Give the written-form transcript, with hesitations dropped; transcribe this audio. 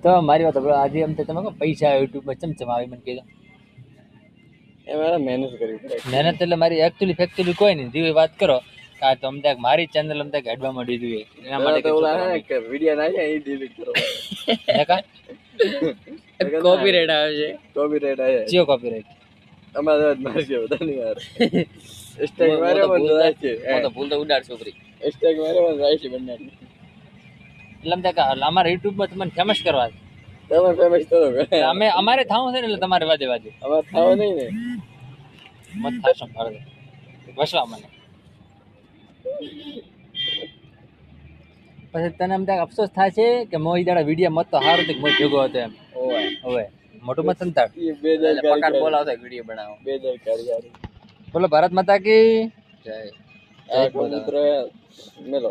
તો મારી વાત સાંભળો, આજે એમ તો તમે કહો પૈસા યુટ્યુબમાં ચમચમ આવે મને કીધું. એ મારે મહેનત કરવી પડે. મહેનત એટલે મારી એકચ્યુઅલી ફેક્ચ્યુઅલી કોઈ નહીં, જેવી વાત કરો કે આ તો અમદાવાદ મારી ચેનલ અમદાવાદ હેડવા માંડી દીધી એના માટે તો ઓલા હે કે વિડિયો ના છે એ ડિલીટ કરો. કોપીરાઈટ આવે છે. કોપીરાઈટ આવે જીઓ કોપીરાઈટ અમારે જ મારશે બધા ની યાર. સ્ટેક મારે પણ જાય છે. હું તો ભૂલ તો ઉડાડ છોકરી. સ્ટેક મારે પણ જાય છે બંને. એટલે અમ અમારા યુટ્યુબમાં તમને ફેમસ કરવા છે. તમે ફેમસ કરો. અમે અમારે થાવું છે ને એટલે તમારે વાજે વાજે અમારે થાવ નહીં ને. મત થાશો મારે વસવા મને. પછી તને એમ થાય અફસોસ થાય છે કે મોઈ દાડા વિડીયો મત તો સારું હતું કે મોઈ ભેગો હતો એમ. ઓય હવે મોટું મત સંતાડ એ બેદરકારી પકડ બોલાવતો વિડીયો બનાવો. બેદરકારી યાર. બોલો ભારત માતા કી જય આ કબૂતર મેલો.